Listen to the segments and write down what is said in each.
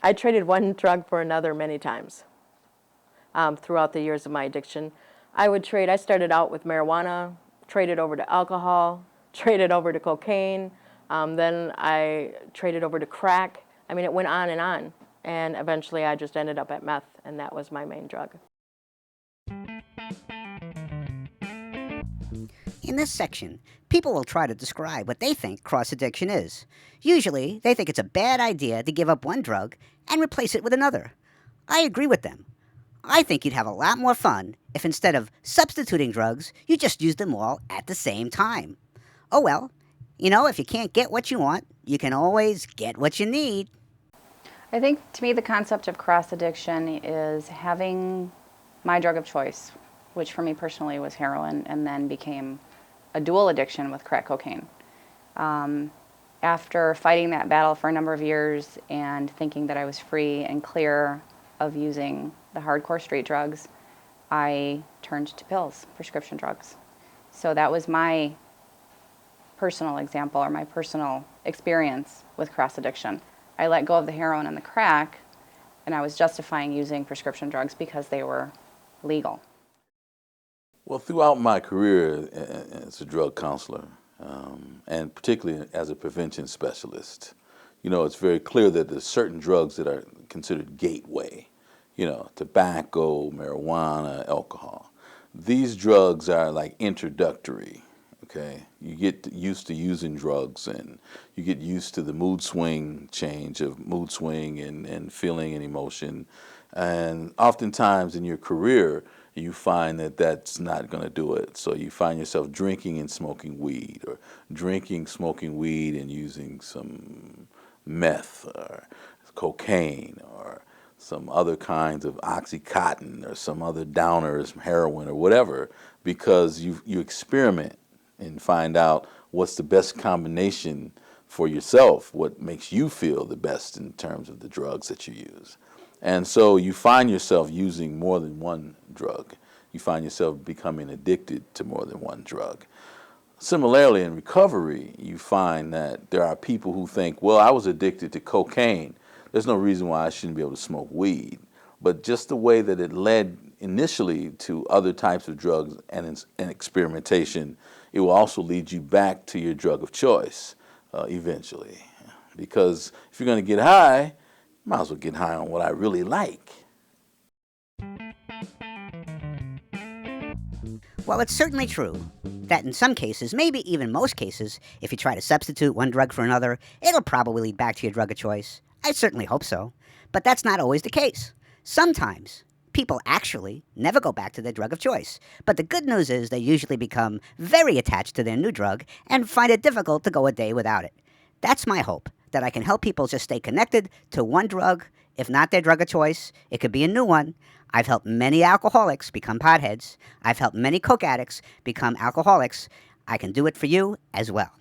I traded one drug for another many times throughout the years of my addiction. I started out with marijuana, traded over to alcohol, traded over to cocaine, then I traded over to crack. I mean, it went on, and eventually I just ended up at meth, and that was my main drug. In this section, people will try to describe what they think cross-addiction is. Usually, they think it's a bad idea to give up one drug and replace it with another. I agree with them. I think you'd have a lot more fun if instead of substituting drugs, you just used them all at the same time. Oh well, if you can't get what you want, you can always get what you need. I think, to me, the concept of cross-addiction is having my drug of choice, which for me personally was heroin, and then became a dual addiction with crack cocaine. After fighting that battle for a number of years and thinking that I was free and clear of using the hardcore street drugs, I turned to pills, prescription drugs. So that was my personal example or my personal experience with cross-addiction. I let go of the heroin and the crack, and I was justifying using prescription drugs because they were legal. Well, throughout my career as a drug counselor, and particularly as a prevention specialist, it's very clear that there's certain drugs that are considered gateway, tobacco, marijuana, alcohol. These drugs are like introductory, okay? You get used to using drugs and you get used to the mood swing change of mood swing and feeling and emotion. And oftentimes in your career, you find that that's not going to do it. So you find yourself drinking and smoking weed, or drinking, smoking weed and using some meth or cocaine or some other kinds of Oxycontin or some other downers, heroin or whatever, because you experiment and find out what's the best combination for yourself, what makes you feel the best in terms of the drugs that you use. And so you find yourself using more than one drug. You find yourself becoming addicted to more than one drug. Similarly, in recovery, you find that there are people who think, well, I was addicted to cocaine. There's no reason why I shouldn't be able to smoke weed. But just the way that it led initially to other types of drugs and experimentation, it will also lead you back to your drug of choice eventually. Because if you're going to get high, might as well get high on what I really like. Well, it's certainly true that in some cases, maybe even most cases, if you try to substitute one drug for another, it'll probably lead back to your drug of choice. I certainly hope so. But that's not always the case. Sometimes people actually never go back to their drug of choice. But the good news is they usually become very attached to their new drug and find it difficult to go a day without it. That's my hope, that I can help people just stay connected to one drug, if not their drug of choice. It could be a new one. I've helped many alcoholics become potheads. I've helped many coke addicts become alcoholics. I can do it for you as well.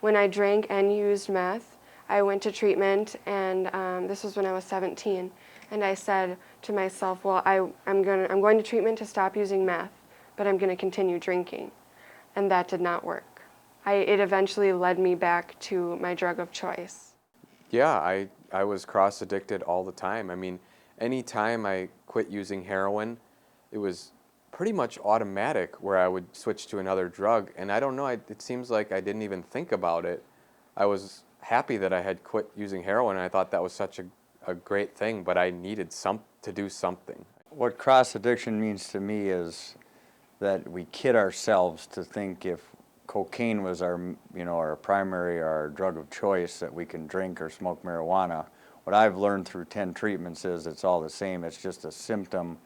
When I drank and used meth, I went to treatment, and this was when I was 17. And I said to myself, well, I'm going to treatment to stop using meth, but I'm going to continue drinking. And that did not work. It eventually led me back to my drug of choice. Yeah, I was cross-addicted all the time. I mean, any time I quit using heroin, it was pretty much automatic where I would switch to another drug. And I don't know, it seems like I didn't even think about it. I was happy that I had quit using heroin, and I thought that was such a great thing, but I needed to do something. What cross-addiction means to me is that we kid ourselves to think if cocaine was our primary, our drug of choice, that we can drink or smoke marijuana. What I've learned through 10 treatments is it's all the same. It's just a symptom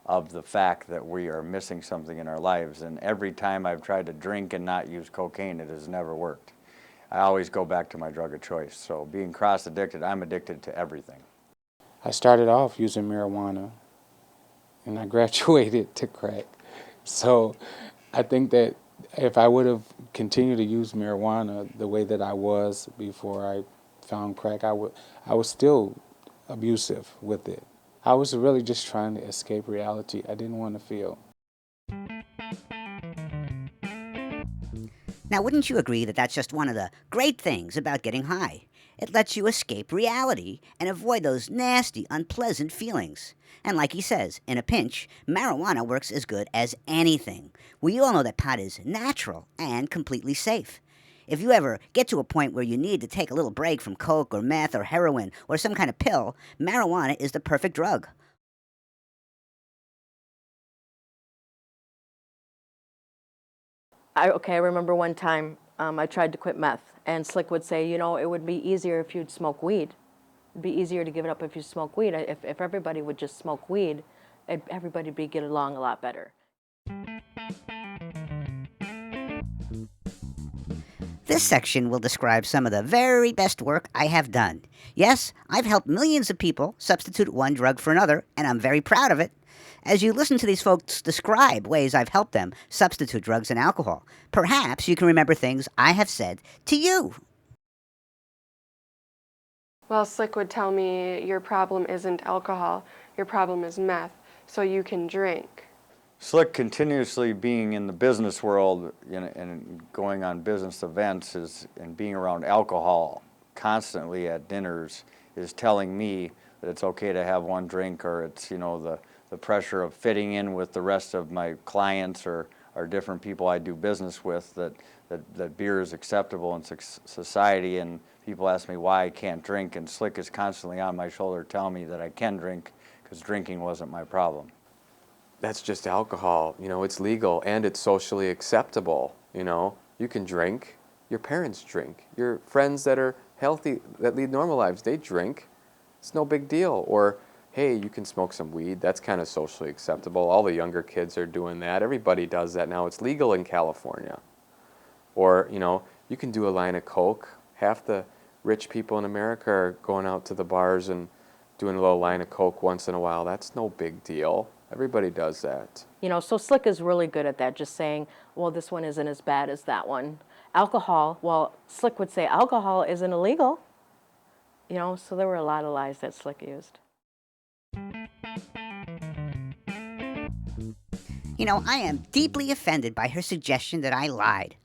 of the fact that we are missing something in our lives. And every time I've tried to drink and not use cocaine, it has never worked. I always go back to my drug of choice. So being cross-addicted, I'm addicted to everything. I started off using marijuana, and I graduated to crack. So I think that if I would have continued to use marijuana the way that I was before I found crack, I was still abusive with it. I was really just trying to escape reality. I didn't want to feel. Now, wouldn't you agree that that's just one of the great things about getting high? It lets you escape reality and avoid those nasty, unpleasant feelings. And like he says, in a pinch, marijuana works as good as anything. We all know that pot is natural and completely safe. If you ever get to a point where you need to take a little break from coke or meth or heroin or some kind of pill, marijuana is the perfect drug. I remember one time I tried to quit meth, and Slick would say, you know, it would be easier if you'd smoke weed. It'd be easier to give it up if you smoke weed. If everybody would just smoke weed, everybody would get along a lot better. This section will describe some of the very best work I have done. Yes, I've helped millions of people substitute one drug for another, and I'm very proud of it. As you listen to these folks describe ways I've helped them substitute drugs and alcohol, perhaps you can remember things I have said to you. Well, Slick would tell me, your problem isn't alcohol, your problem is meth, so you can drink. Slick continuously being in the business world and going on business events and being around alcohol constantly at dinners is telling me that it's okay to have one drink, or it's, you know, the pressure of fitting in with the rest of my clients or different people I do business with, that beer is acceptable in society, and people ask me why I can't drink, and Slick is constantly on my shoulder telling me that I can drink because drinking wasn't my problem. That's just alcohol. You know, it's legal and it's socially acceptable. You know, you can drink. Your parents drink. Your friends that are healthy, that lead normal lives, they drink. It's no big deal. Or, hey, you can smoke some weed. That's kind of socially acceptable. All the younger kids are doing that. Everybody does that now. It's legal in California. Or, you know, you can do a line of Coke. Half the rich people in America are going out to the bars and doing a little line of Coke once in a while. That's no big deal. Everybody does that. You know, so Slick is really good at that, just saying, well, this one isn't as bad as that one. Alcohol, well, Slick would say alcohol isn't illegal. You know, so there were a lot of lies that Slick used. You know, I am deeply offended by her suggestion that I lied.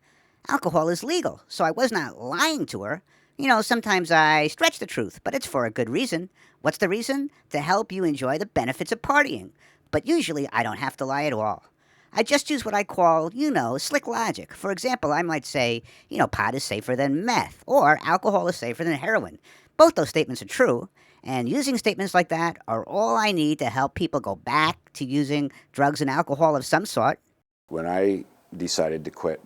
Alcohol is legal, so I was not lying to her. You know, sometimes I stretch the truth, but it's for a good reason. What's the reason? To help you enjoy the benefits of partying. But usually I don't have to lie at all. I just use what I call, you know, slick logic. For example, I might say, you know, pot is safer than meth, or alcohol is safer than heroin. Both those statements are true, and using statements like that are all I need to help people go back to using drugs and alcohol of some sort. When I decided to quit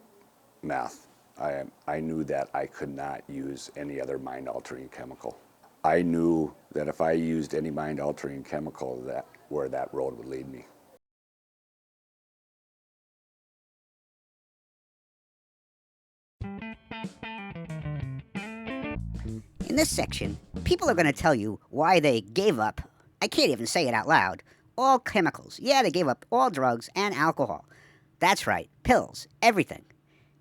meth, I knew that I could not use any other mind-altering chemical. I knew that if I used any mind-altering chemical, where that road would lead me. In this section, people are going to tell you why they gave up, I can't even say it out loud, all chemicals. Yeah, they gave up all drugs and alcohol. That's right, pills, everything.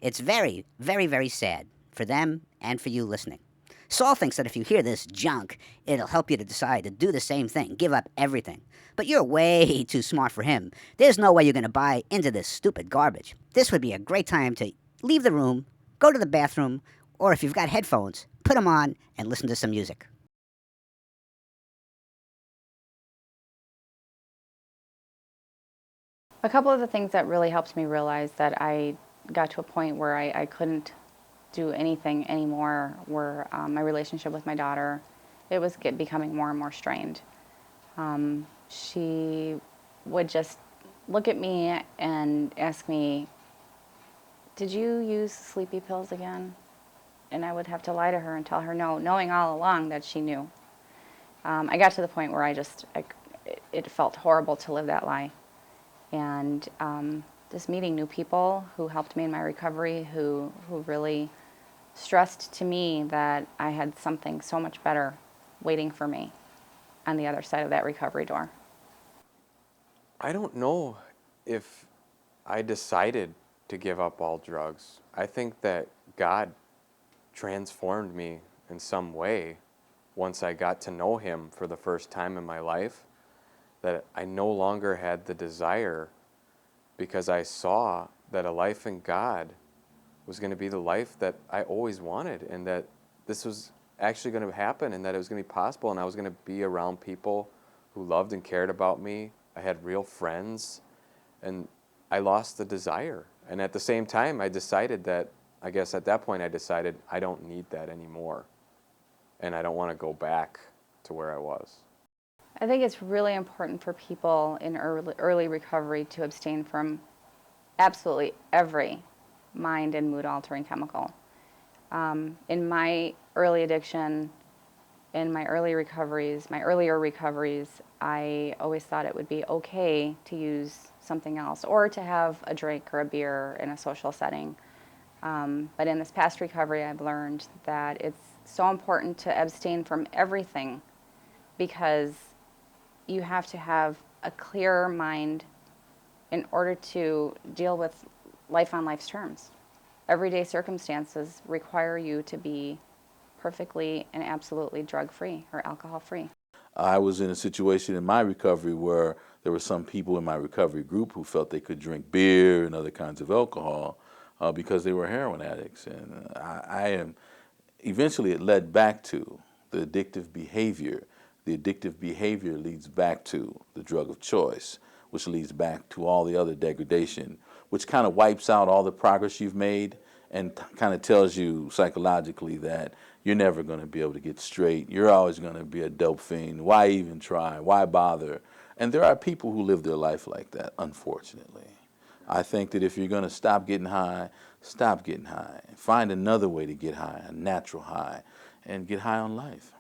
It's very, very, very sad for them and for you listening. Saul thinks that if you hear this junk, it'll help you to decide to do the same thing, give up everything. But you're way too smart for him. There's no way you're going to buy into this stupid garbage. This would be a great time to leave the room, go to the bathroom, or if you've got headphones, put them on and listen to some music. A couple of the things that really helped me realize that I got to a point where I couldn't do anything anymore were my relationship with my daughter. It was becoming more and more strained. She would just look at me and ask me, "Did you use sleepy pills again?" And I would have to lie to her and tell her no, knowing all along that she knew. I got to the point where it felt horrible to live that lie. And just meeting new people who helped me in my recovery, who really stressed to me that I had something so much better waiting for me on the other side of that recovery door. I don't know if I decided to give up all drugs. I think that God transformed me in some way once I got to know Him for the first time in my life, that I no longer had the desire, because I saw that a life in God was going to be the life that I always wanted, and that this was actually going to happen, and that it was going to be possible, and I was going to be around people who loved and cared about me. I had real friends, and I lost the desire. And at the same time, I decided that, I guess at that point I decided I don't need that anymore, and I don't want to go back to where I was. I think it's really important for people in early recovery to abstain from absolutely every mind and mood altering chemical. In my early addiction, in my earlier recoveries, I always thought it would be okay to use something else or to have a drink or a beer in a social setting. But in this past recovery, I've learned that it's so important to abstain from everything, because you have to have a clear mind in order to deal with life on life's terms. Everyday circumstances require you to be perfectly and absolutely drug-free or alcohol-free. I was in a situation in my recovery where there were some people in my recovery group who felt they could drink beer and other kinds of alcohol because they were heroin addicts. And eventually it led back to the addictive behavior. The addictive behavior leads back to the drug of choice, which leads back to all the other degradation, which kind of wipes out all the progress you've made and kind of tells you psychologically that you're never going to be able to get straight. You're always going to be a dope fiend. Why even try? Why bother? And there are people who live their life like that, unfortunately. I think that if you're going to stop getting high, stop getting high. Find another way to get high, a natural high, and get high on life.